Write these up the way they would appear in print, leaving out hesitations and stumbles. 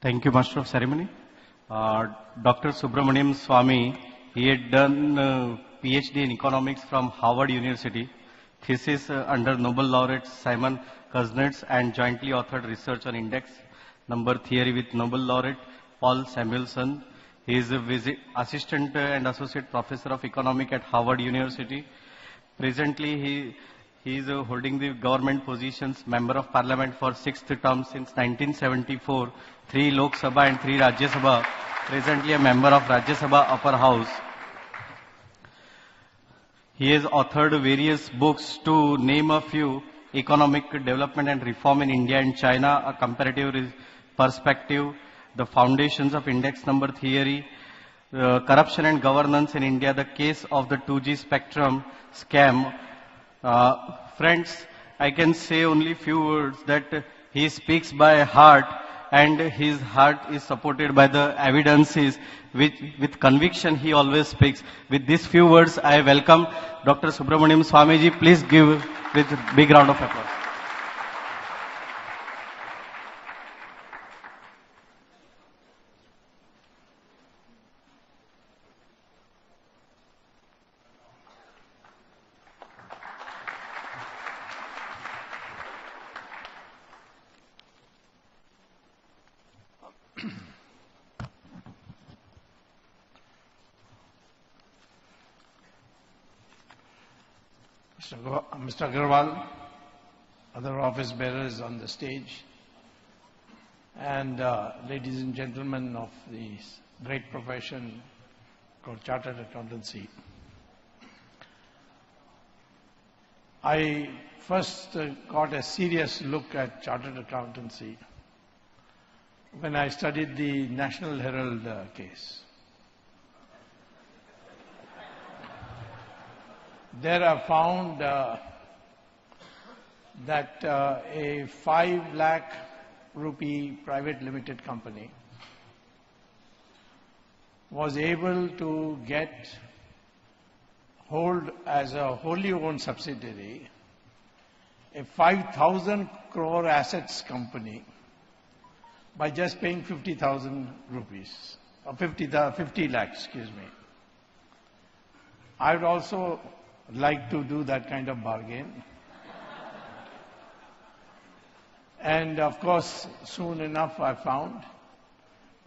Thank you, Master of Ceremony. Dr. Subramaniam Swamy, he had done PhD in economics from Harvard University, thesis under Nobel laureate Simon Kuznets, and jointly authored research on index number theory with Nobel laureate Paul Samuelson. He is a assistant and associate professor of economics at Harvard University. Presently, he is holding the government positions, Member of Parliament for 6th term since 1974, 3 Lok Sabha and 3 Rajya Sabha. Presently a member of Rajya Sabha Upper House. He has authored various books, to name a few: Economic Development and Reform in India and China, A Comparative Perspective, The Foundations of Index Number Theory, Corruption and Governance in India, The Case of the 2G Spectrum Scam. Friends, I can say only few words that he speaks by heart, and his heart is supported by the evidences. With conviction he always speaks. With these few words, I welcome Dr. Subramaniam Swamiji. Please give with big round of applause. Mr. Agarwal, other office bearers on the stage, and ladies and gentlemen of this great profession called Chartered Accountancy. I first got a serious look at Chartered Accountancy when I studied the National Herald case. There I found that a 5 lakh rupee private limited company was able to hold as a wholly owned subsidiary a 5,000 crore assets company by just paying 50,000 rupees, or 50 lakhs, excuse me. I would also like to do that kind of bargain. And of course, soon enough I found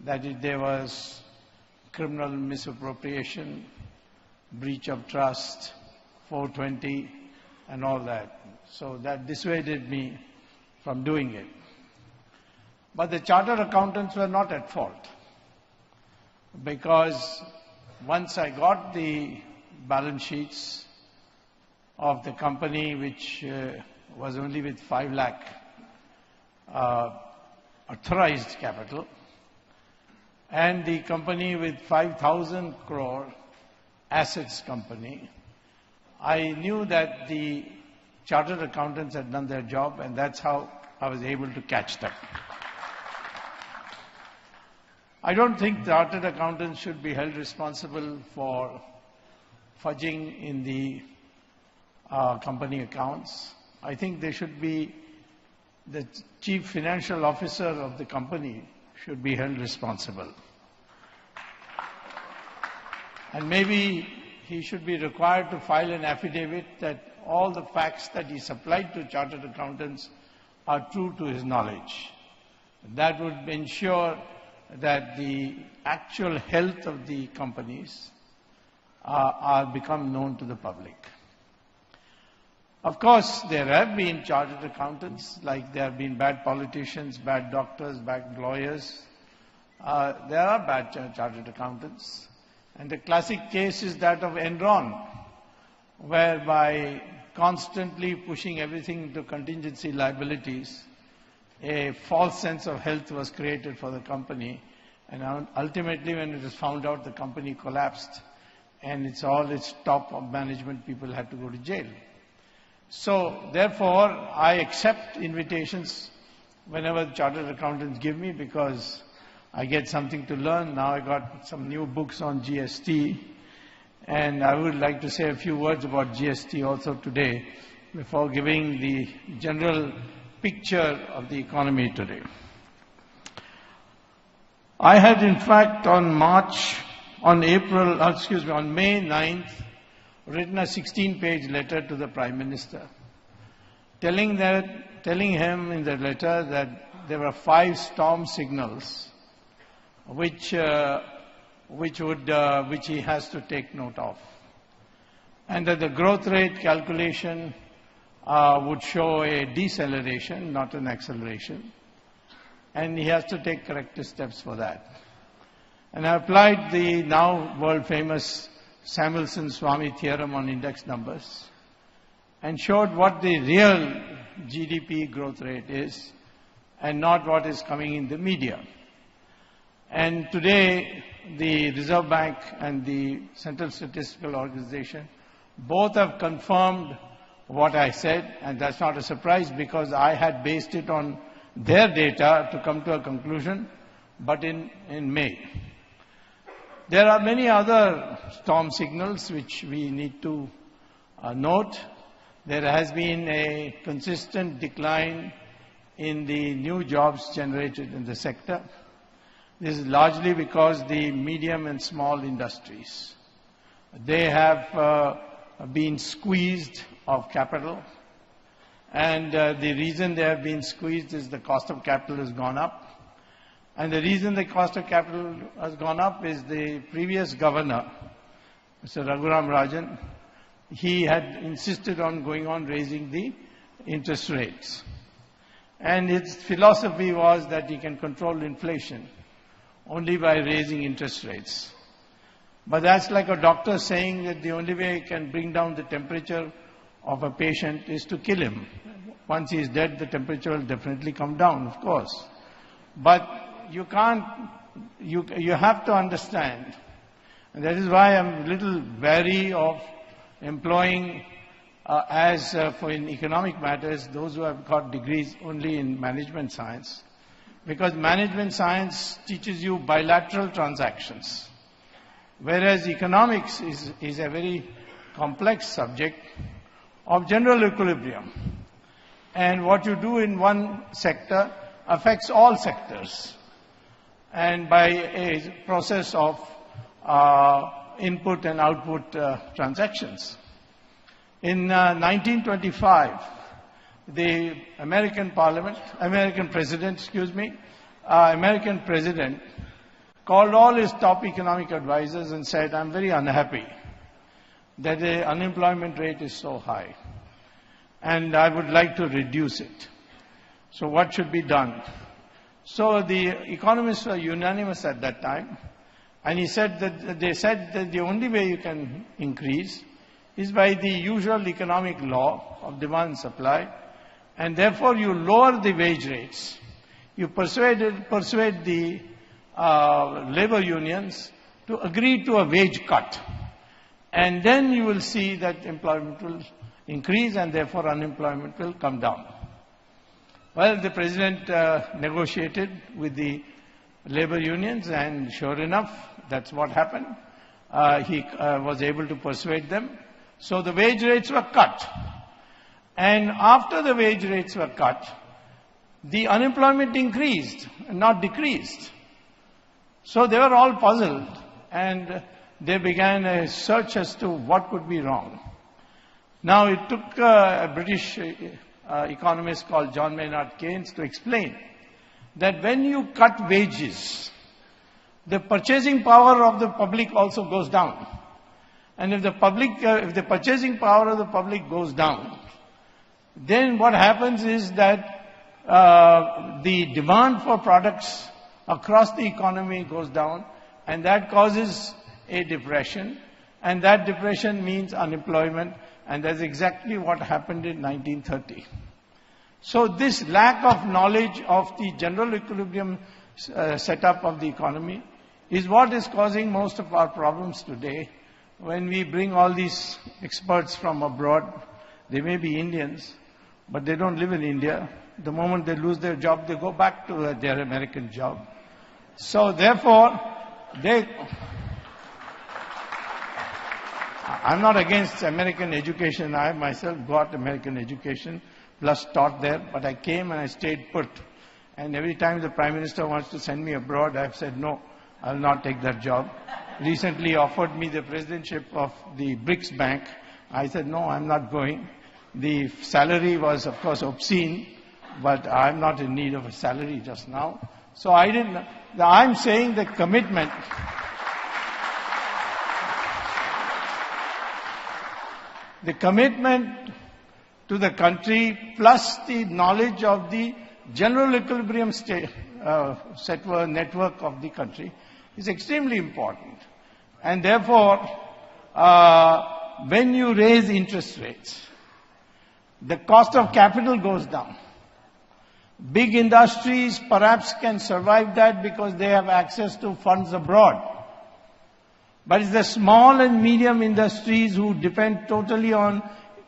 that there was criminal misappropriation, breach of trust, 420, and all that. So that dissuaded me from doing it. But the chartered accountants were not at fault, because once I got the balance sheets of the company, which was only with 5 lakh authorized capital, and the company with 5,000 crore assets company, I knew that the chartered accountants had done their job, and that's how I was able to catch them. I don't think chartered accountants should be held responsible for fudging in the company accounts. I think they should be, the chief financial officer of the company should be held responsible. And maybe he should be required to file an affidavit that all the facts that he supplied to chartered accountants are true to his knowledge. That would ensure that the actual health of the companies are become known to the public. Of course, there have been chartered accountants, like there have been bad politicians, bad doctors, bad lawyers. There are bad chartered accountants. And the classic case is that of Enron, whereby constantly pushing everything into contingency liabilities, a false sense of health was created for the company. And ultimately, when it was found out, the company collapsed, and its top management people had to go to jail. So therefore, I accept invitations whenever the chartered accountants give me, because I get something to learn. Now I got some new books on GST, and I would like to say a few words about GST also today before giving the general picture of the economy today. I had in fact on May 9th, written a 16-page letter to the Prime Minister, telling him in the letter that there were 5 storm signals which he has to take note of, and that the growth rate calculation would show a deceleration, not an acceleration, and he has to take corrective steps for that. And I applied the now world-famous Samuelson-Swamy theorem on index numbers and showed what the real GDP growth rate is and not what is coming in the media. And today, the Reserve Bank and the Central Statistical Organization both have confirmed what I said, and that's not a surprise because I had based it on their data to come to a conclusion, but in May. There are many other storm signals which we need to note. There has been a consistent decline in the new jobs generated in the sector. This is largely because the medium and small industries, they have been squeezed of capital. And the reason they have been squeezed is the cost of capital has gone up. And the reason the cost of capital has gone up is the previous governor, Mr. Raghuram Rajan, he had insisted on going on raising the interest rates. And his philosophy was that he can control inflation only by raising interest rates. But that's like a doctor saying that the only way he can bring down the temperature of a patient is to kill him. Once he is dead, the temperature will definitely come down, of course. But you can't, you have to understand, and that is why I'm a little wary of employing for in economic matters, those who have got degrees only in management science, because management science teaches you bilateral transactions, whereas economics is a very complex subject of general equilibrium. And what you do in one sector affects all sectors, and by a process of input and output transactions. In 1925, the American president called all his top economic advisors and said, "I'm very unhappy that the unemployment rate is so high, and I would like to reduce it. So what should be done?" So the economists were unanimous at that time, and they said that the only way you can increase is by the usual economic law of demand and supply, and therefore you lower the wage rates. You persuade the labor unions to agree to a wage cut, and then you will see that employment will increase and therefore unemployment will come down. Well, the president negotiated with the labor unions, and sure enough, that's what happened. He was able to persuade them. So the wage rates were cut. And after the wage rates were cut, the unemployment increased and not decreased. So they were all puzzled, and they began a search as to what could be wrong. Now, it took a British economist called John Maynard Keynes to explain that when you cut wages, the purchasing power of the public also goes down. And if the purchasing power of the public goes down, then what happens is that the demand for products across the economy goes down, and that causes a depression, and that depression means unemployment, and that's exactly what happened in 1930. So this lack of knowledge of the general equilibrium setup of the economy is what is causing most of our problems today. When we bring all these experts from abroad, they may be Indians, but they don't live in India. The moment they lose their job, they go back to their American job. So therefore, I'm not against American education. I myself got American education, plus taught there, but I came and I stayed put. And every time the Prime Minister wants to send me abroad, I've said, no, I'll not take that job. Recently offered me the presidentship of the BRICS Bank. I said, no, I'm not going. The salary was, of course, obscene, but I'm not in need of a salary just now. So I'm saying the commitment. The commitment to the country plus the knowledge of the general equilibrium network of the country is extremely important. And therefore, when you raise interest rates, the cost of capital goes down. Big industries perhaps can survive that because they have access to funds abroad. But it's the small and medium industries who depend totally on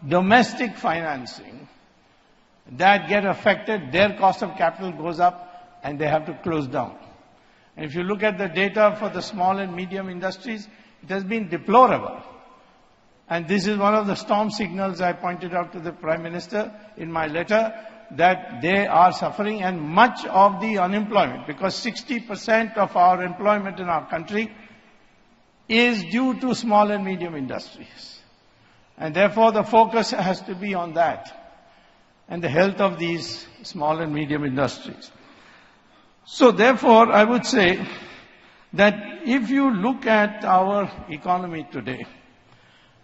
domestic financing that get affected. Their cost of capital goes up and they have to close down. And if you look at the data for the small and medium industries, it has been deplorable. And this is one of the storm signals I pointed out to the Prime Minister in my letter, that they are suffering, and much of the unemployment, because 60% of our employment in our country is due to small and medium industries. And therefore the focus has to be on that and the health of these small and medium industries. So therefore I would say that if you look at our economy today,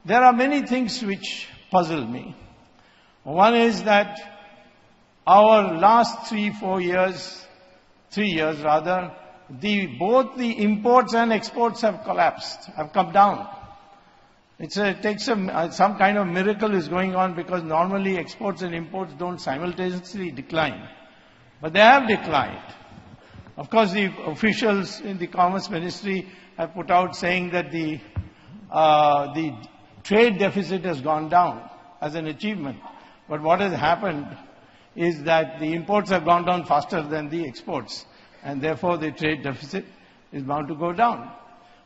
there are many things which puzzle me. One is that our last 3 years, both the imports and exports have collapsed, have come down. It takes some kind of miracle is going on, because normally exports and imports don't simultaneously decline. But they have declined. Of course, the officials in the Commerce Ministry have put out saying that the trade deficit has gone down as an achievement. But what has happened is that the imports have gone down faster than the exports, and therefore the trade deficit is bound to go down.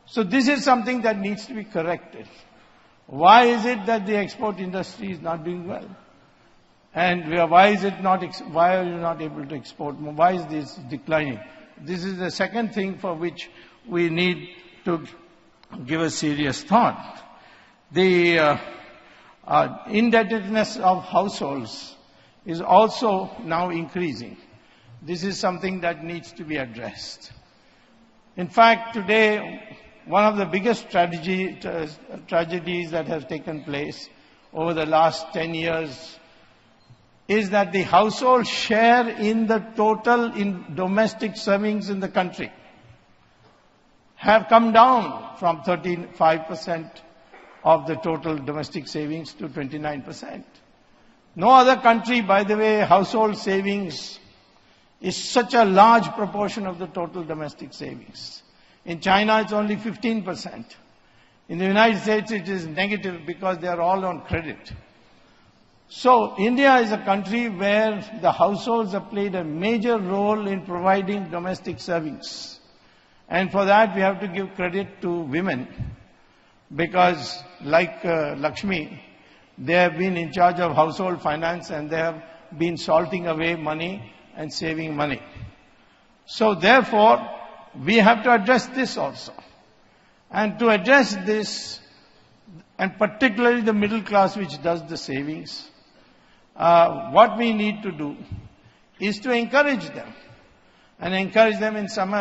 So this is something that needs to be corrected. Why is it that the export industry is not doing well? And why are you not able to export? Why is this declining? This is the second thing for which we need to give a serious thought. The indebtedness of households is also now increasing. This is something that needs to be addressed. In fact, today, one of the biggest tragedies that have taken place over the last 10 years is that the household share in the total in domestic savings in the country have come down from 35% of the total domestic savings to 29%. No other country, by the way, household savings is such a large proportion of the total domestic savings. In China, it's only 15%. In the United States, it is negative because they are all on credit. So India is a country where the households have played a major role in providing domestic savings. And for that, we have to give credit to women, because like Lakshmi, they have been in charge of household finance and they have been salting away money and saving money. So therefore, we have to address this also. And to address this, and particularly the middle class which does the savings, what we need to do is to encourage them. And encourage them in some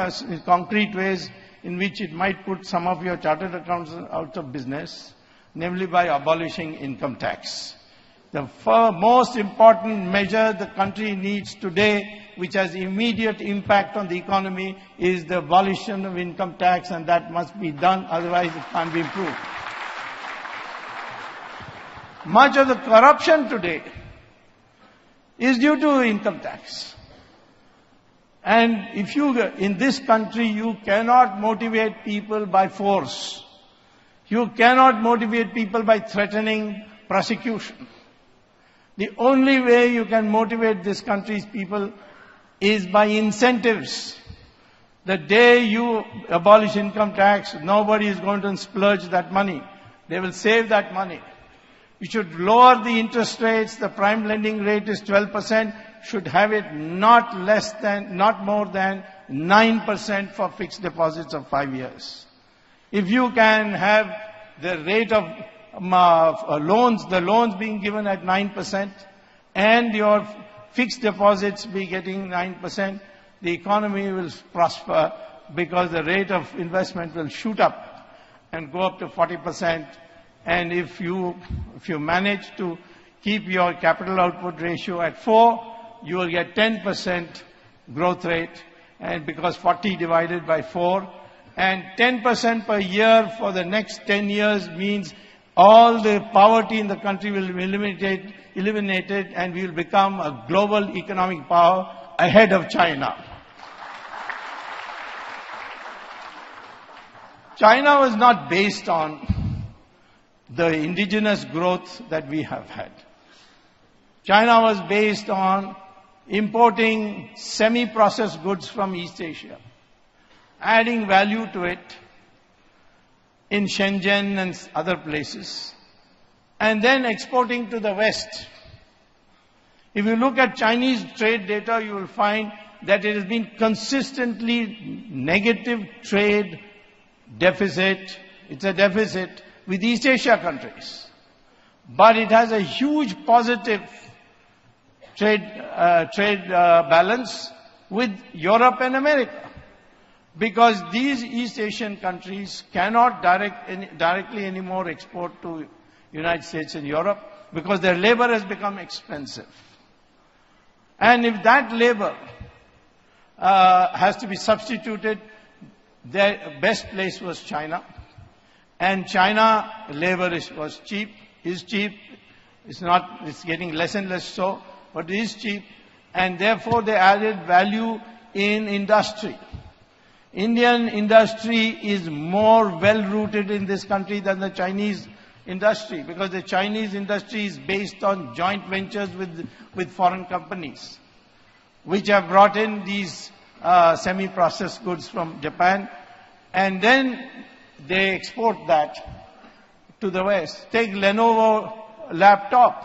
concrete ways in which it might put some of your chartered accountants out of business, namely by abolishing income tax. The most important measure the country needs today, which has immediate impact on the economy, is the abolition of income tax, and that must be done, otherwise it can't be improved. Much of the corruption today is due to income tax. And if in this country, you cannot motivate people by force. You cannot motivate people by threatening prosecution. The only way you can motivate this country's people is by incentives. The day you abolish income tax, nobody is going to splurge that money. They will save that money. You should lower the interest rates. The prime lending rate is 12%. should have it not more than 9% for fixed deposits of 5 years. If you can have the rate of the loans being given at 9%, and your fixed deposits be getting 9%, the economy will prosper because the rate of investment will shoot up and go up to 40%. And if you manage to keep your capital output ratio at 4, you will get 10% growth rate, and because 40 divided by 4, and 10% per year for the next 10 years means all the poverty in the country will be eliminated, and we will become a global economic power ahead of China. China was not based on the indigenous growth that we have had. China was based on importing semi-processed goods from East Asia, adding value to it in Shenzhen and other places, and then exporting to the West. If you look at Chinese trade data, you will find that it has been consistently negative trade deficit. It's a deficit with East Asia countries. But it has a huge positive trade balance with Europe and America. Because these East Asian countries cannot directly anymore export to United States and Europe because their labor has become expensive. And if that labor has to be substituted, the best place was China. And China labor was cheap, is cheap. It's getting less and less so, but it is cheap. And therefore they added value in industry. Indian industry is more well-rooted in this country than the Chinese industry, because the Chinese industry is based on joint ventures with foreign companies, which have brought in these semi-processed goods from Japan, and then they export that to the West. Take Lenovo laptop.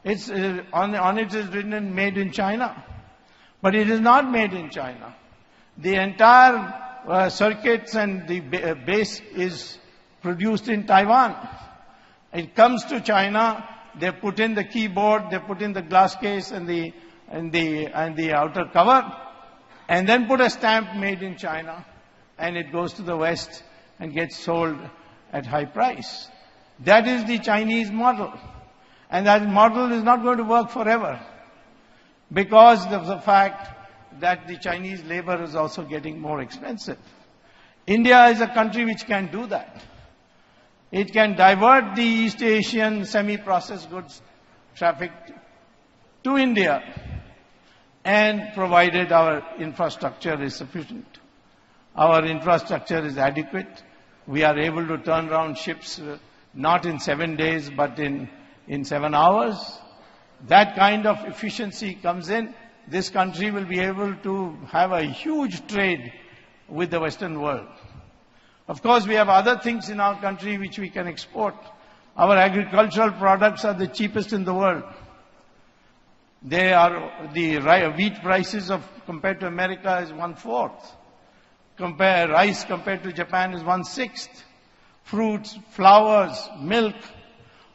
It's on it is written made in China, but it is not made in China. The entire circuits and the base is produced in Taiwan. It comes to China, they put in the keyboard, they put in the glass case and the outer cover, and then put a stamp made in China, and it goes to the West and gets sold at high price. That is the Chinese model. And that model is not going to work forever because of the fact that the Chinese labor is also getting more expensive. India is a country which can do that. It can divert the East Asian semi-processed goods traffic to India, and provided our infrastructure is sufficient. Our infrastructure is adequate. We are able to turn around ships not in 7 days but in 7 hours. That kind of efficiency comes in. This country will be able to have a huge trade with the Western world. Of course, we have other things in our country which we can export. Our agricultural products are the cheapest in the world. They are, the wheat prices compared to America is 1/4. Rice compared to Japan is 1/6. Fruits, flowers, milk,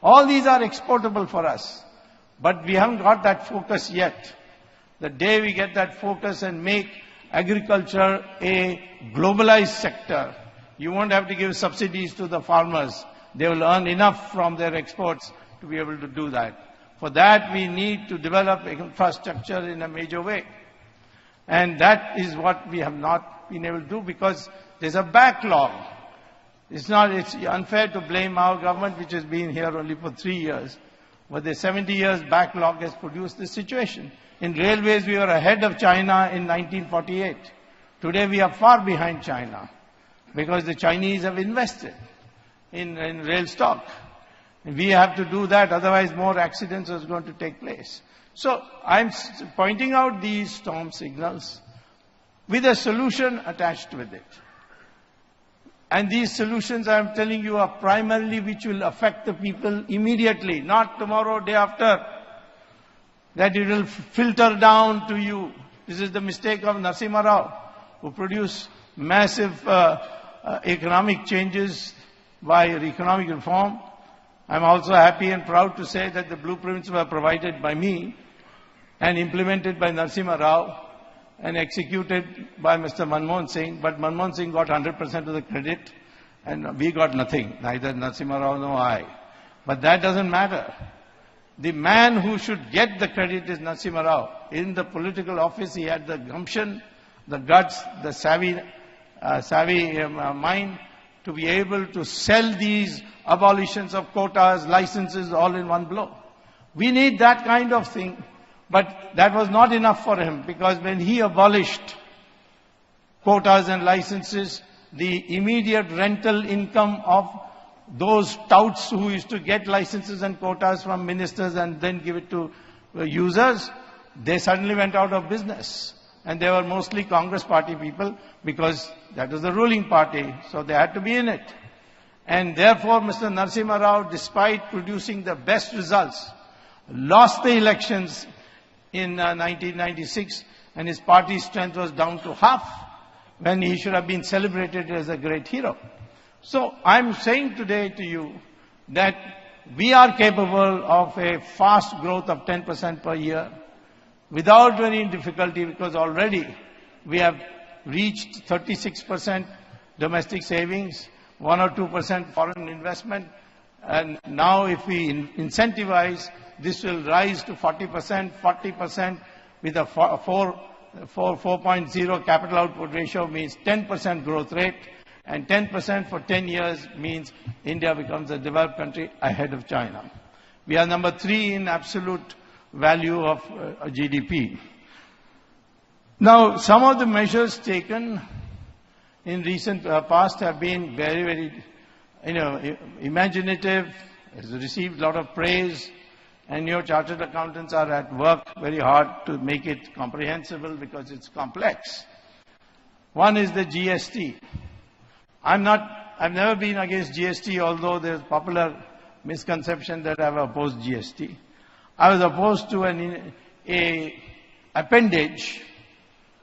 all these are exportable for us. But we haven't got that focus yet. The day we get that focus and make agriculture a globalized sector, you won't have to give subsidies to the farmers. They will earn enough from their exports to be able to do that. For that, we need to develop infrastructure in a major way. And that is what we have not been able to do because there's a backlog. It's unfair to blame our government, which has been here only for 3 years. But the 70 years backlog has produced this situation. In railways, we were ahead of China in 1948. Today, we are far behind China because the Chinese have invested in rail stock. We have to do that, otherwise more accidents are going to take place. So I'm pointing out these storm signals with a solution attached with it. And these solutions, I'm telling you, are primarily which will affect the people immediately, not tomorrow, day after. that it will filter down to you. This is the mistake of Narasimha Rao, who produced massive economic changes by economic reform. I'm also happy and proud to say that the blueprints were provided by me and implemented by Narasimha Rao and executed by Mr. Manmohan Singh. But Manmohan Singh got 100% of the credit and we got nothing, neither Narasimha Rao nor I. But that doesn't matter. The man who should get the credit is Narasimha Rao. In the political office, he had the gumption, the guts, the savvy mind to be able to sell these abolitions of quotas, licenses, all in one blow. We need that kind of thing. But that was not enough for him, because when he abolished quotas and licenses, the immediate rental income of those touts who used to get licenses and quotas from ministers and then give it to users, they suddenly went out of business. And they were mostly Congress party people, because that was the ruling party, so they had to be in it. And therefore, Mr. Narasimha Rao, despite producing the best results, lost the elections in 1996, and his party's strength was down to half, when he should have been celebrated as a great hero. So I'm saying today to you that we are capable of a fast growth of 10% per year without any difficulty, because already we have reached 36% domestic savings, 1 or 2% foreign investment, and now if we incentivize, this will rise to 40%, with a 4.0 capital output ratio means 10% growth rate, and 10% for 10 years means India becomes a developed country ahead of China. We are number 3 in absolute value of GDP. Now, some of the measures taken in recent past have been very, very, imaginative, has received a lot of praise, and your chartered accountants are at work very hard to make it comprehensible because it's complex. One is the GST. I've never been against GST, although there's popular misconception that I've opposed GST. I was opposed to an appendage,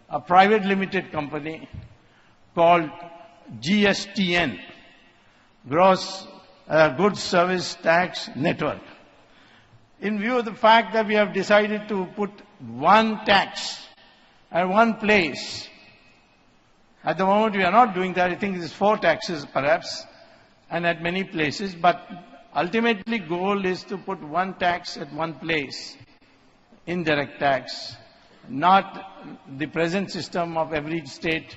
a private limited company called GSTN, Gross Goods Service Tax Network. In view of the fact that we have decided to put one tax at one place, at the moment we are not doing that. I think it is 4 taxes perhaps, and at many places, but ultimately goal is to put one tax at one place, indirect tax, not the present system of every state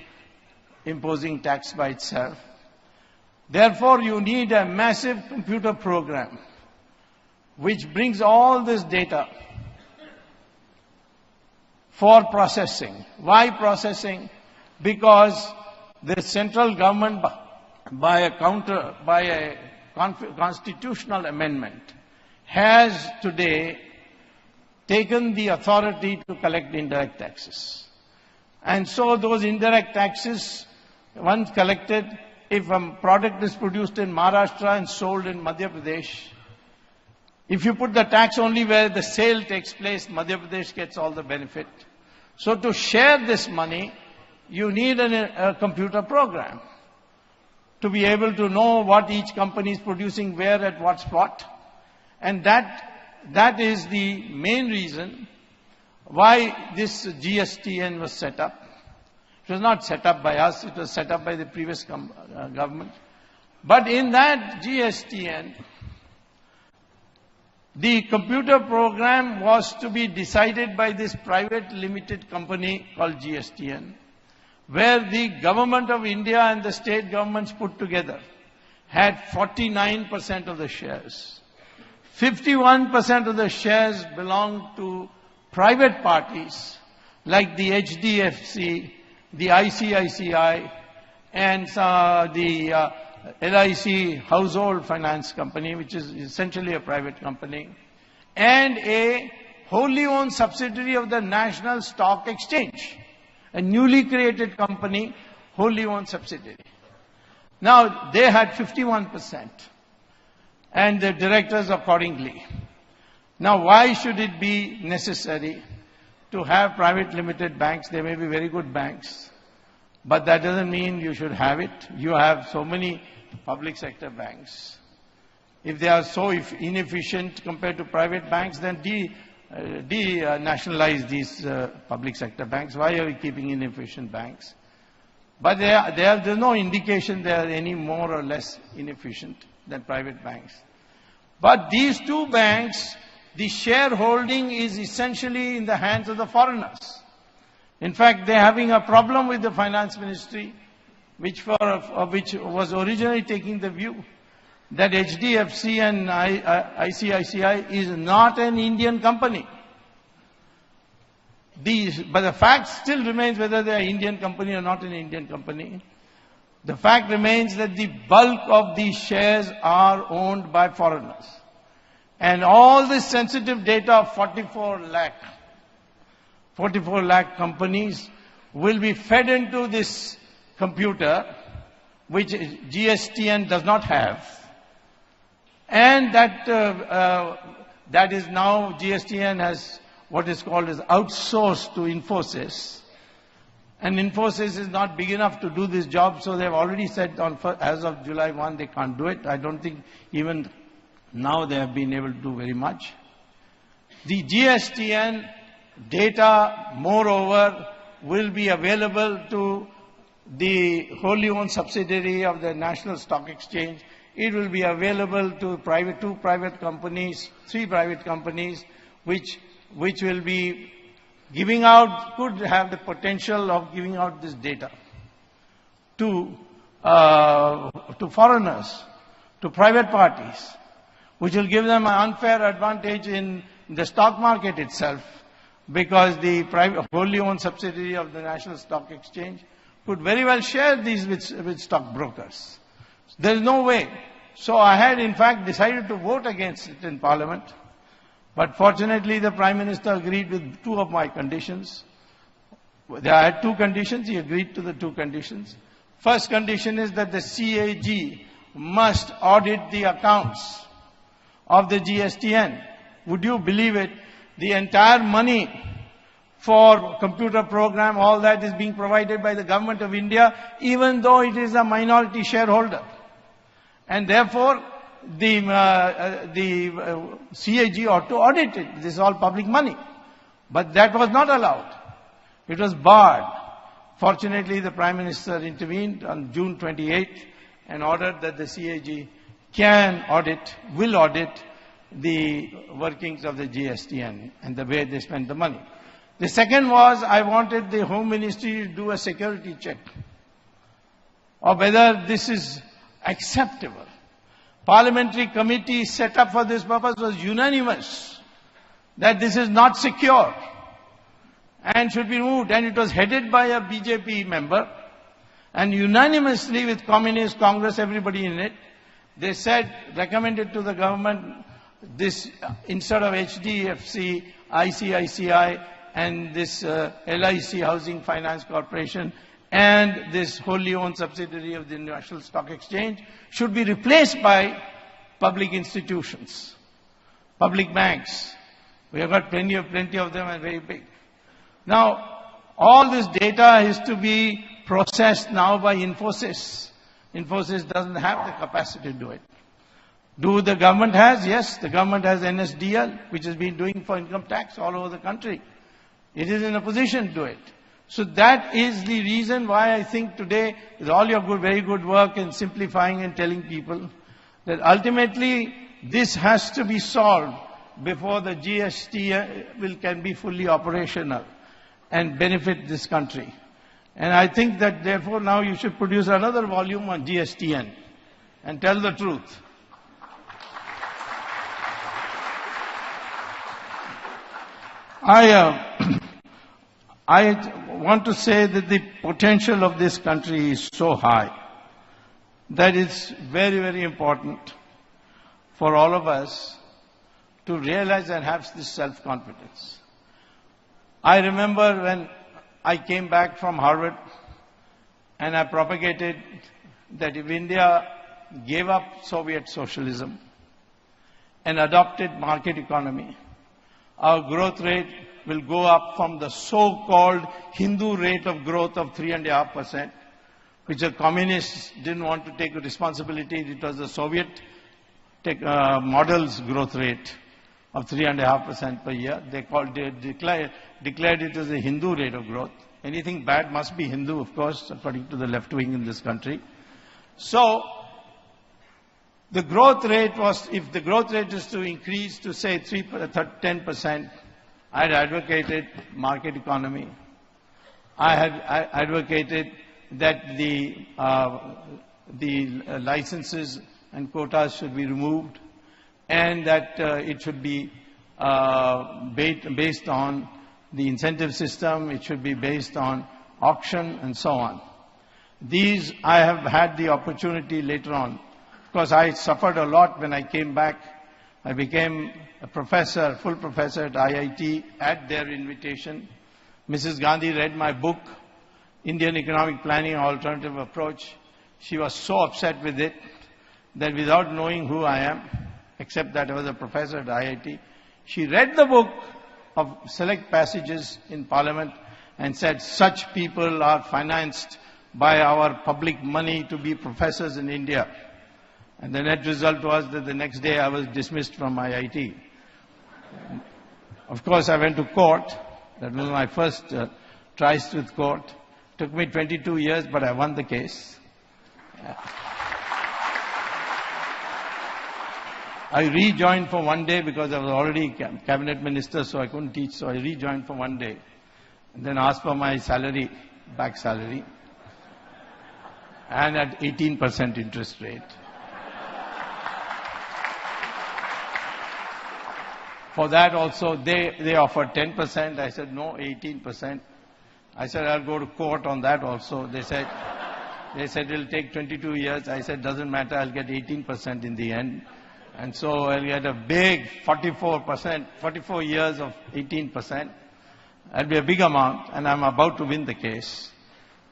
imposing tax by itself. Therefore, you need a massive computer program which brings all this data for processing. Why processing? Because the central government, by a constitutional amendment, has today taken the authority to collect indirect taxes. And so those indirect taxes, once collected, if a product is produced in Maharashtra and sold in Madhya Pradesh, if you put the tax only where the sale takes place, Madhya Pradesh gets all the benefit. So to share this money, you need a computer program to be able to know what each company is producing where at what spot. And that is the main reason why this GSTN was set up. It was not set up by us, it was set up by the previous government. But in that GSTN, the computer program was to be decided by this private limited company called GSTN, where the government of India and the state governments put together had 49% of the shares. 51% of the shares belonged to private parties like the HDFC, the ICICI, and the LIC Household Finance Company, which is essentially a private company, and a wholly owned subsidiary of the National Stock Exchange, a newly created company, wholly owned subsidiary. Now, they had 51%, and the directors accordingly. Now, why should it be necessary to have private limited banks? They may be very good banks, but that doesn't mean you should have it. You have so many public sector banks. If they are so inefficient compared to private banks, then nationalize these public sector banks. Why are we keeping inefficient banks? But there's no indication they are any more or less inefficient than private banks. But these two banks, the shareholding is essentially in the hands of the foreigners. In fact, they're having a problem with the finance ministry, which was originally taking the view that HDFC and ICICI is not an Indian company. But the fact still remains whether they are Indian company or not an Indian company. The fact remains that the bulk of these shares are owned by foreigners. And all this sensitive data of 44 lakh companies will be fed into this computer, which GSTN does not have. And that is now GSTN has what is called as outsourced to Infosys. And Infosys is not big enough to do this job, so they've already said as of July 1 they can't do it. I don't think even now they have been able to do very much. The GSTN data, moreover, will be available to the wholly owned subsidiary of the National Stock Exchange. It will be available to three private companies, which will be giving out, could have the potential of giving out this data to foreigners, to private parties, which will give them an unfair advantage in the stock market itself, because the wholly owned subsidiary of the National Stock Exchange could very well share these with stockbrokers. There is no way. So I had in fact decided to vote against it in Parliament. But fortunately the Prime Minister agreed with two of my conditions. I had two conditions, he agreed to the two conditions. First condition is that the CAG must audit the accounts of the GSTN. Would you believe it? The entire money for computer program, all that is being provided by the Government of India, even though it is a minority shareholder. And therefore, the CAG ought to audit it. This is all public money. But that was not allowed. It was barred. Fortunately, the Prime Minister intervened on June 28th and ordered that the CAG will audit the workings of the GSTN and the way they spend the money. The second was, I wanted the Home Ministry to do a security check of whether this is acceptable. Parliamentary committee set up for this purpose was unanimous that this is not secure and should be removed. And it was headed by a BJP member, and unanimously with Communist Congress, everybody in it, they said, recommended to the government, this instead of HDFC, ICICI and this LIC Housing Finance Corporation and this wholly owned subsidiary of the National Stock Exchange should be replaced by public institutions, public banks. We have got plenty of them and very big. Now, all this data is to be processed now by Infosys. Infosys doesn't have the capacity to do it. Do the government has? Yes, the government has NSDL, which has been doing for income tax all over the country. It is in a position to do it. So that is the reason why I think today, with all your very good work in simplifying and telling people, that ultimately this has to be solved before the GST can be fully operational and benefit this country. And I think that therefore now you should produce another volume on GSTN and tell the truth. I want to say that the potential of this country is so high that it's very, very important for all of us to realize and have this self-confidence. I remember when I came back from Harvard and I propagated that if India gave up Soviet socialism and adopted market economy, our growth rate will go up from the so-called Hindu rate of growth of 3.5%, which the communists didn't want to take responsibility. It was the Soviet model's growth rate of 3.5% per year. They declared it as a Hindu rate of growth. Anything bad must be Hindu, of course, according to the left wing in this country. So, the growth rate was, if the growth rate is to increase to say 10%, I had advocated market economy. I had advocated that the licenses and quotas should be removed, and that it should be based on the incentive system, it should be based on auction and so on. These I have had the opportunity later on, because I suffered a lot when I came back. I became a professor, full professor at IIT at their invitation. Mrs. Gandhi read my book, Indian Economic Planning, Alternative Approach. She was so upset with it that without knowing who I am, except that I was a professor at IIT, she read the book of select passages in Parliament and said, such people are financed by our public money to be professors in India. And the net result was that the next day I was dismissed from IIT. Of course, I went to court. That was my first tries with court. Took me 22 years, but I won the case. I rejoined for one day because I was already cabinet minister, so I couldn't teach, so I rejoined for one day. And then asked for my salary, back salary, and at 18% interest rate. For that also, they offered 10%. I said, no, 18%. I said, I'll go to court on that also. They said it'll take 22 years. I said, doesn't matter, I'll get 18% in the end. And so I'll get a big 44%, 44 years of 18%. That'll be a big amount, and I'm about to win the case.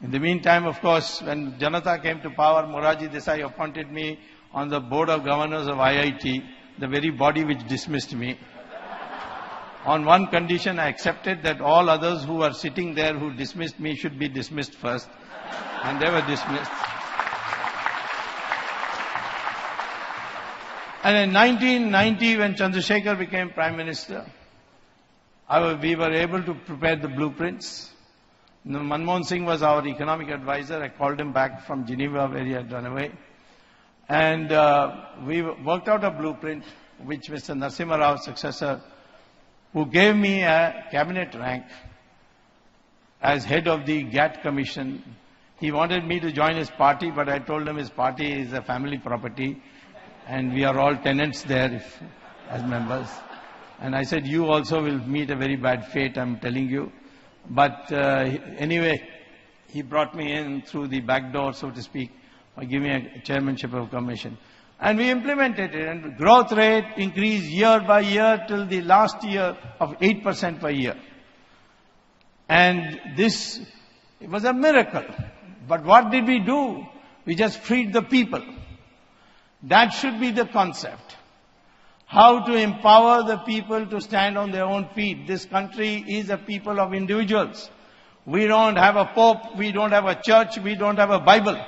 In the meantime, of course, when Janata came to power, Morarji Desai appointed me on the board of governors of IIT, the very body which dismissed me. On one condition, I accepted that all others who are sitting there who dismissed me should be dismissed first. And they were dismissed. And in 1990, when Chandrasekhar became Prime Minister, we were able to prepare the blueprints. Manmohan Singh was our economic advisor. I called him back from Geneva, where he had run away. And we worked out a blueprint, which Mr. Narasimha Rao's successor, who gave me a cabinet rank as head of the GATT Commission. He wanted me to join his party, but I told him his party is a family property, and we are all tenants there as members. And I said, you also will meet a very bad fate, I'm telling you. But anyway, he brought me in through the back door, so to speak, by giving a chairmanship of commission. And we implemented it, and growth rate increased year by year till the last year of 8% per year. And this was a miracle. But what did we do? We just freed the people. That should be the concept. How to empower the people to stand on their own feet. This country is a people of individuals. We don't have a pope, we don't have a church, we don't have a Bible.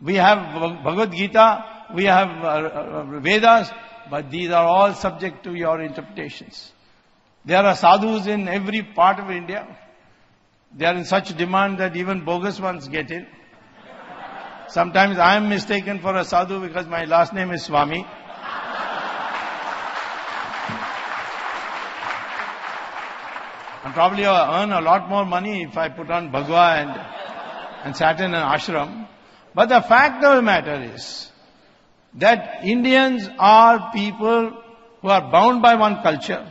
We have Bhagavad Gita, we have Vedas, but these are all subject to your interpretations. There are sadhus in every part of India. They are in such demand that even bogus ones get in. Sometimes I am mistaken for a sadhu because my last name is Swami. And probably I'll earn a lot more money if I put on Bhagwa and sat in an ashram. But the fact of the matter is that Indians are people who are bound by one culture.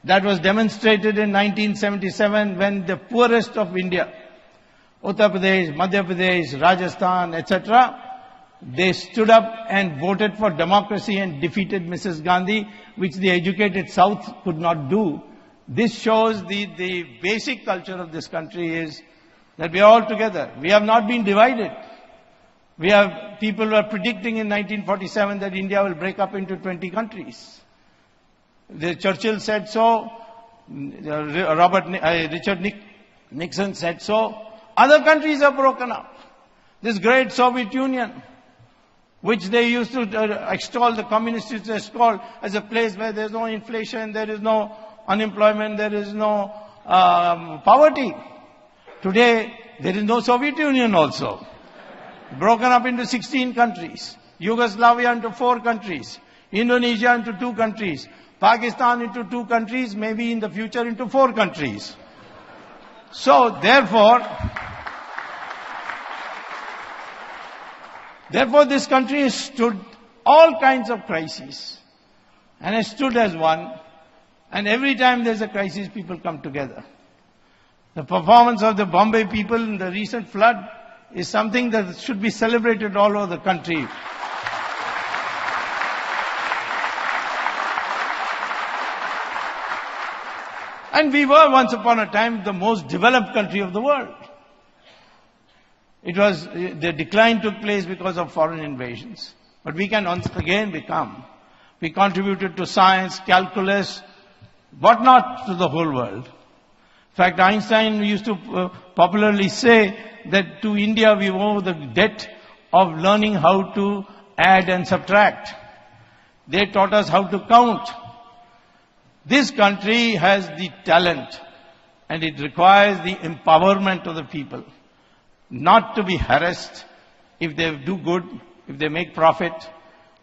That was demonstrated in 1977 when the poorest of India, Uttar Pradesh, Madhya Pradesh, Rajasthan, etc., they stood up and voted for democracy and defeated Mrs. Gandhi, which the educated South could not do. This shows the basic culture of this country is that we are all together. We have not been divided. People were predicting in 1947 that India will break up into 20 countries. Churchill said so. Richard Nixon said so. Other countries are broken up. This great Soviet Union, which they used to extol, the communists used to extol as a place where there is no inflation, there is no unemployment, there is no poverty. Today, there is no Soviet Union also. Broken up into 16 countries. Yugoslavia into 4 countries. Indonesia into 2 countries. Pakistan into 2 countries, maybe in the future into 4 countries. So, therefore, this country has stood all kinds of crises and has stood as one, and every time there's a crisis, people come together. The performance of the Bombay people in the recent flood is something that should be celebrated all over the country. And we were once upon a time the most developed country of the world. The decline took place because of foreign invasions. But we can once again become. We contributed to science, calculus, whatnot to the whole world. In fact, Einstein used to popularly say that to India we owe the debt of learning how to add and subtract. They taught us how to count. This country has the talent, and it requires the empowerment of the people. Not to be harassed if they do good, if they make profit,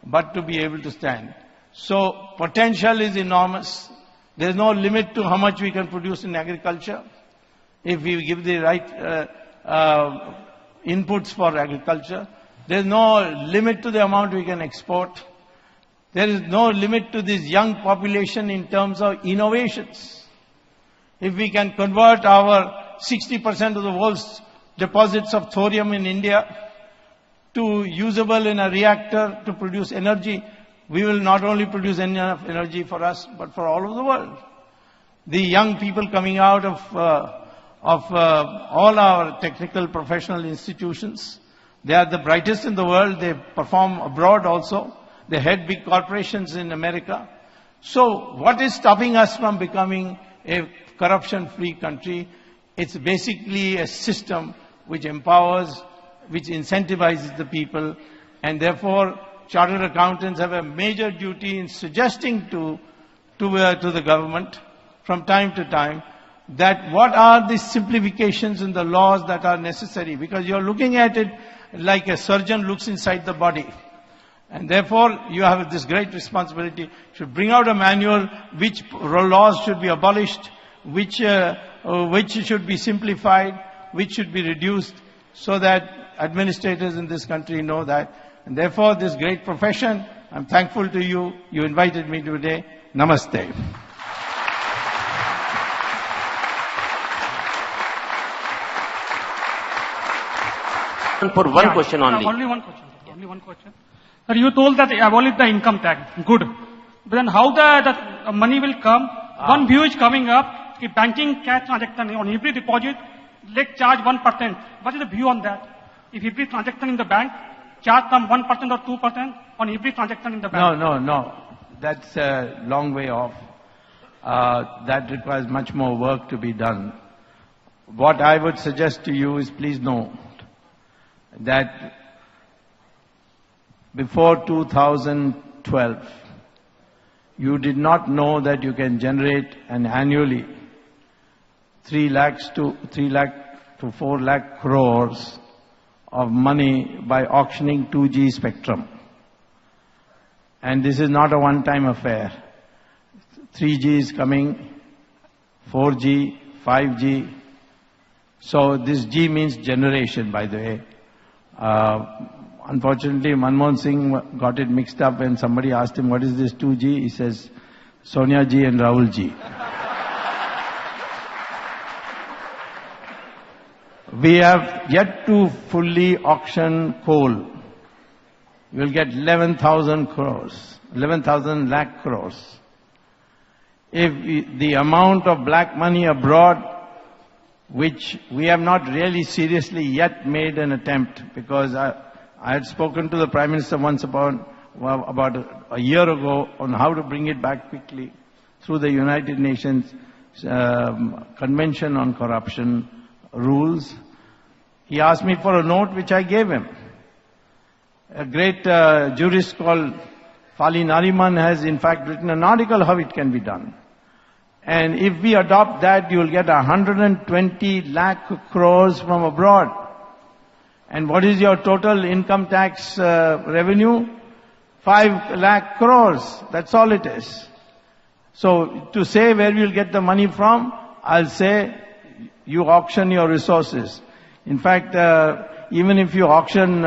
but to be able to stand. So potential is enormous. There is no limit to how much we can produce in agriculture if we give the right inputs for agriculture. There is no limit to the amount we can export. There is no limit to this young population in terms of innovations. If we can convert our 60% of the world's deposits of thorium in India to usable in a reactor to produce energy, we will not only produce enough energy for us, but for all over the world. The young people coming out of all our technical professional institutions, they are the brightest in the world. They perform abroad also. They head big corporations in America. So what is stopping us from becoming a corruption-free country? It's basically a system which empowers, which incentivizes the people, and therefore chartered accountants have a major duty in suggesting to the government from time to time that what are the simplifications in the laws that are necessary, because you're looking at it like a surgeon looks inside the body. And therefore, you have this great responsibility to bring out a manual which laws should be abolished, which should be simplified, which should be reduced, so that administrators in this country know that. And therefore, this great profession, I'm thankful to you. You invited me today. Namaste. For one question only. Only one question. Only one question. Sir, you told that abolish the income tax. Good. But then how the money will come? One view is coming up. If banking cash transaction on every deposit, let's charge 1%. What is the view on that? If every transaction in the bank, charge some 1% or 2% on every transaction in the bank. No. That's a long way off. That requires much more work to be done. What I would suggest to you is, please know that before 2012, you did not know that you can generate annually 3 lakh to 4 lakh crores of money by auctioning 2G spectrum. And this is not a one-time affair. 3G is coming, 4G, 5G. So this G means generation, by the way. Unfortunately, Manmohan Singh got it mixed up when somebody asked him, what is this 2G? He says, Sonia Ji and Rahul Ji. We have yet to fully auction coal. We'll get 11,000 crores, 11,000 lakh crores. If the amount of black money abroad, which we have not really seriously yet made an attempt, because I had spoken to the Prime Minister once about a year ago on how to bring it back quickly. through the United Nations Convention on Corruption rules. He asked me for a note which I gave him. A great jurist called Fali Nariman has in fact written an article how it can be done. And if we adopt that, you will get 120 lakh crores from abroad. And what is your total income tax revenue? 5 lakh crores. That's all it is. So to say where we will get the money from, I'll say you auction your resources. In fact, even if you auction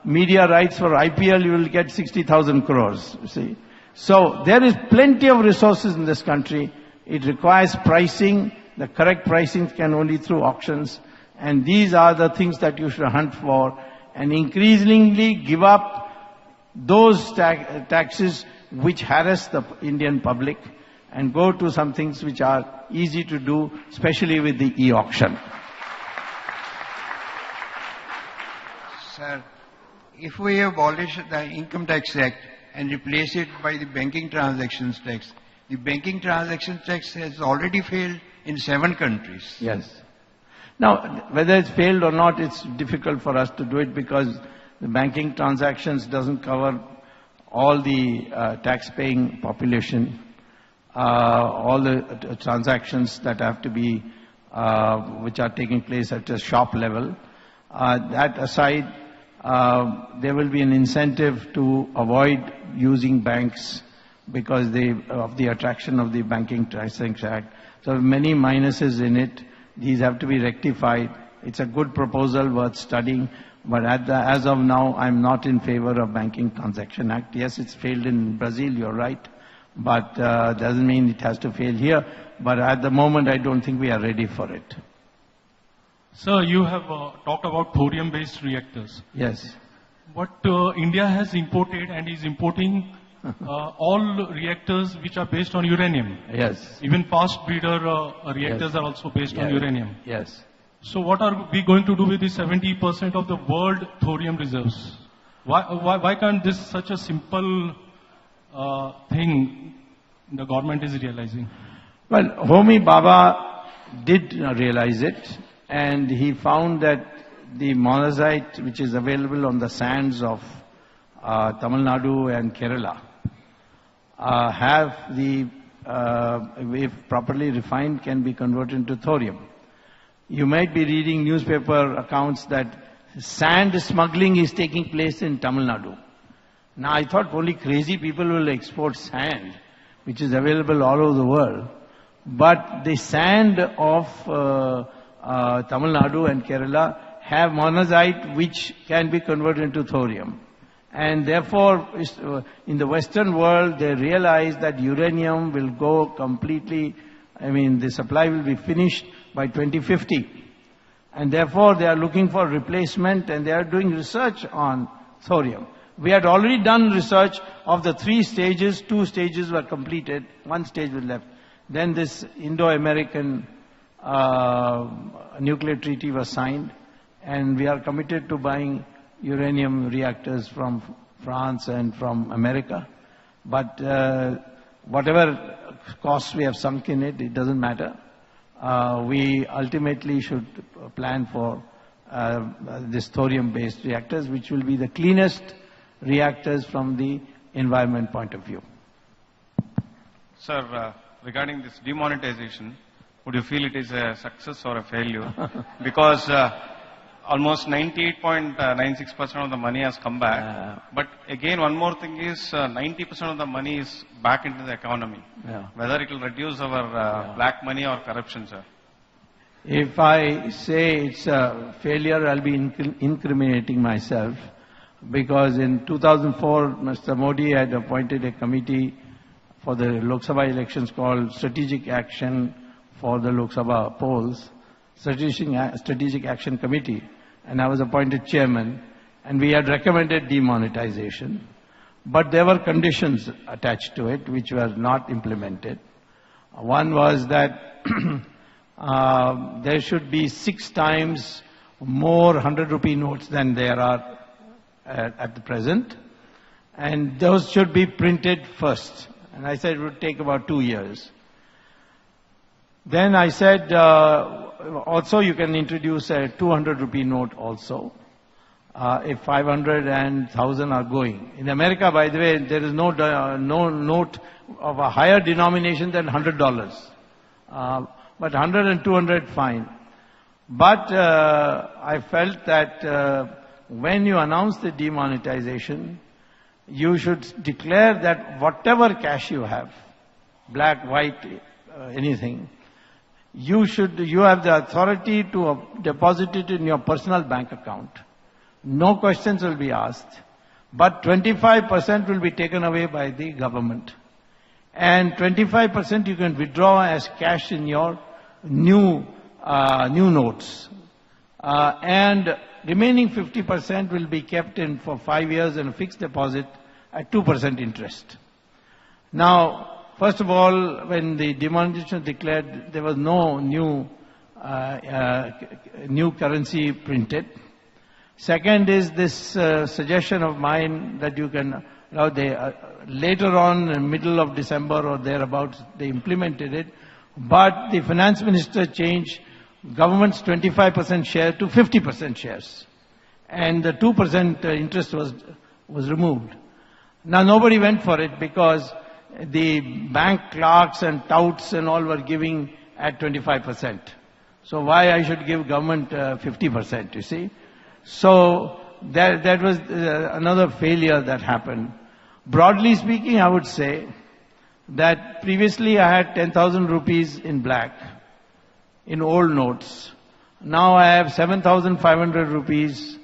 media rights for IPL, you will get 60,000 crores, you see. So there is plenty of resources in this country. It requires pricing. The correct pricing can only through auctions. And these are the things that you should hunt for. And increasingly give up those taxes which harass the Indian public and go to some things which are easy to do, especially with the e-auction. Sir, if we abolish the Income Tax Act and replace it by the Banking Transactions Tax, the Banking Transactions Tax has already failed in 7 countries. Yes. Now, whether it's failed or not, it's difficult for us to do it because the banking transactions doesn't cover all the tax-paying population, all the transactions that have to be, which are taking place at a shop level. That aside, there will be an incentive to avoid using banks because of the attraction of the Banking Transactions Act. So many minuses in it. These have to be rectified. It's a good proposal worth studying. But as of now, I'm not in favor of Banking Transaction Act. Yes, it's failed in Brazil, you're right. But doesn't mean it has to fail here. But at the moment, I don't think we are ready for it. Sir, you have talked about thorium-based reactors. Yes. But India has imported and is importing all reactors which are based on uranium. Yes. Even fast breeder reactors are also based on uranium. Yes. So what are we going to do with the 70% of the world thorium reserves? Why can't this such a simple thing the government is realizing? Well, Homi Bhabha did realize it, and he found that the monazite which is available on the sands of Tamil Nadu and Kerala have the, if properly refined, can be converted into thorium. You might be reading newspaper accounts that sand smuggling is taking place in Tamil Nadu. Now I thought only crazy people will export sand, which is available all over the world. But the sand of Tamil Nadu and Kerala have monazite which can be converted into thorium. And therefore, in the Western world, they realize that uranium will go completely, the supply will be finished by 2050. And therefore, they are looking for replacement and they are doing research on thorium. We had already done research of the 3 stages, 2 stages were completed, 1 stage was left. Then this Indo-American nuclear treaty was signed, and we are committed to buying uranium reactors from France and from America. But whatever costs we have sunk in it, it doesn't matter. We ultimately should plan for this thorium-based reactors, which will be the cleanest reactors from the environment point of view. Sir, regarding this demonetization, would you feel it is a success or a failure? Because almost 98.96% of the money has come back. But again, one more thing is 90% of the money is back into the economy. Whether it will reduce our black money or corruption, sir. If I say it's a failure, I'll be incriminating myself. Because in 2004, Mr. Modi had appointed a committee for the Lok Sabha elections called Strategic Action for the Lok Sabha polls, Strategic Action Committee, and I was appointed chairman, and we had recommended demonetization. But there were conditions attached to it which were not implemented. One was that there should be 6 times more 100 rupee notes than there are at the present, and those should be printed first. And I said it would take about 2 years. Then I said, also you can introduce a 200 rupee note also, if 500 and 1000 are going. In America, by the way, there is no note of a higher denomination than $100. But 100 and 200, fine. But I felt that when you announce the demonetization, you should declare that whatever cash you have, black, white, anything, you have the authority to deposit it in your personal bank account. No questions will be asked, but 25% will be taken away by the government. And 25% you can withdraw as cash in your new notes. And remaining 50% will be kept in for 5 years in a fixed deposit at 2% interest. Now, first of all, when the demonetization was declared, there was no new currency printed. Second is this suggestion of mine that you can, later on, in middle of December or thereabouts, they implemented it, but the finance minister changed government's 25% share to 50% shares. And the 2% interest was removed. Now nobody went for it because the bank clerks and touts and all were giving at 25%. So why I should give government 50%, you see? So that was another failure that happened. Broadly speaking, I would say that previously I had 10,000 rupees in black, in old notes. Now I have 7,500 rupees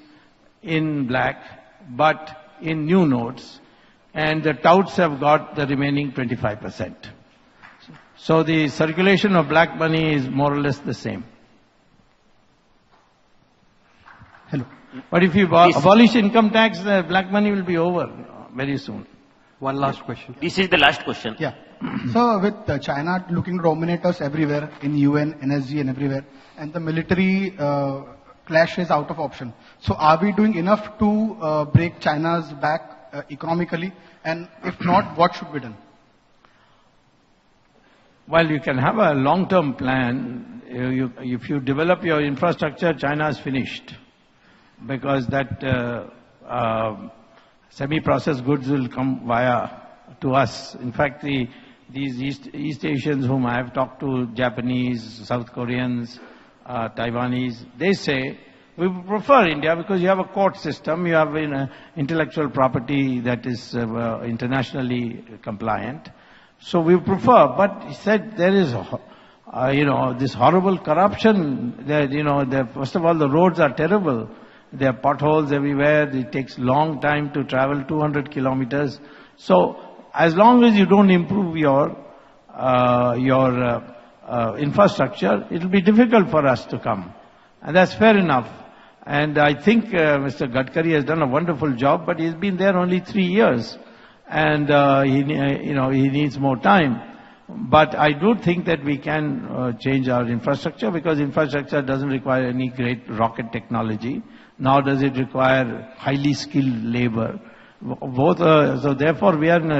in black, but in new notes. And the touts have got the remaining 25%. So the circulation of black money is more or less the same. Hello. But if you abolish income tax, the black money will be over very soon. One last question. This is the last question. Yeah. So with China looking to dominate us everywhere, in UN, NSG and everywhere, and the military clash is out of option. So are we doing enough to break China's back economically? And if not, what should be done? Well, you can have a long-term plan. If you develop your infrastructure, China is finished. Because that semi-processed goods will come to us. In fact, these East Asians whom I have talked to, Japanese, South Koreans, Taiwanese, they say, we prefer India because you have a court system, you have intellectual property that is internationally compliant. So we prefer, but he said there is, this horrible corruption. First of all, the roads are terrible. There are potholes everywhere. It takes long time to travel 200 kilometers. So as long as you don't improve your infrastructure, it will be difficult for us to come. And that's fair enough. And I think Mr. Gadkari has done a wonderful job, but he's been there only 3 years. And he needs more time. But I do think that we can change our infrastructure, because infrastructure doesn't require any great rocket technology. Nor does it require highly skilled labor. So therefore we are in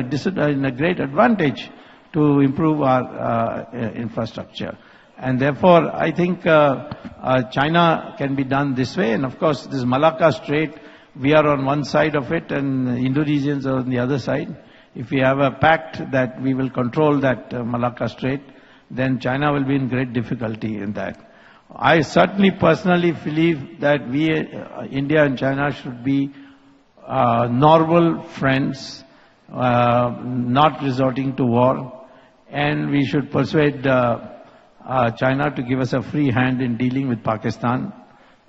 a great advantage to improve our infrastructure. And therefore I think China can be done this way. And of course this Malacca Strait, we are on one side of it and Indonesians are on the other side. If we have a pact that we will control that Malacca Strait, then China will be in great difficulty in that. I certainly personally believe that India and China should be normal friends, not resorting to war, and we should persuade China to give us a free hand in dealing with Pakistan,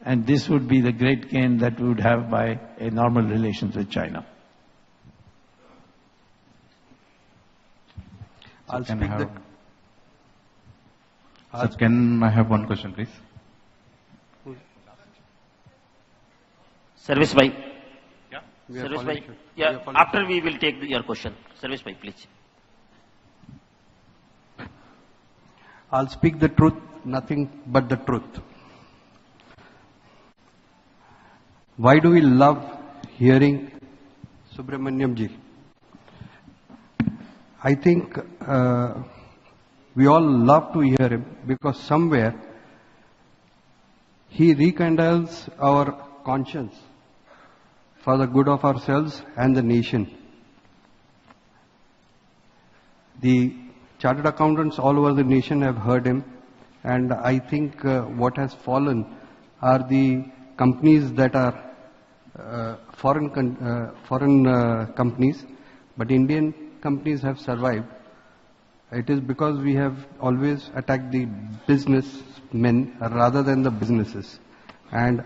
and this would be the great gain that we would have by a normal relations with China. Can I have one question, please? Service bhai. Yeah. Service bhai. Yeah. After we will take your question. Service bhai, please. I'll speak the truth, nothing but the truth. Why do we love hearing Subramaniam ji? I think we all love to hear him because somewhere he rekindles our conscience for the good of ourselves and the nation. The chartered accountants all over the nation have heard him, and I think what has fallen are the companies that are foreign companies, but Indian companies have survived. It is because we have always attacked the businessmen rather than the businesses, and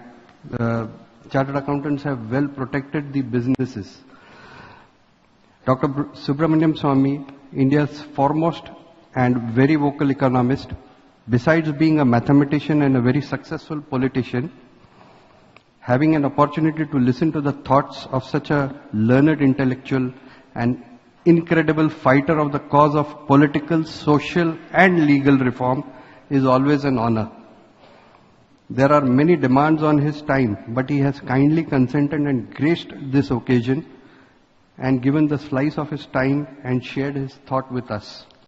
chartered accountants have well protected the businesses. Dr. Subramaniam Swamy, India's foremost and very vocal economist, besides being a mathematician and a very successful politician, having an opportunity to listen to the thoughts of such a learned intellectual and incredible fighter of the cause of political, social and legal reform is always an honor. There are many demands on his time, but he has kindly consented and graced this occasion and given the slice of his time and shared his thought with us.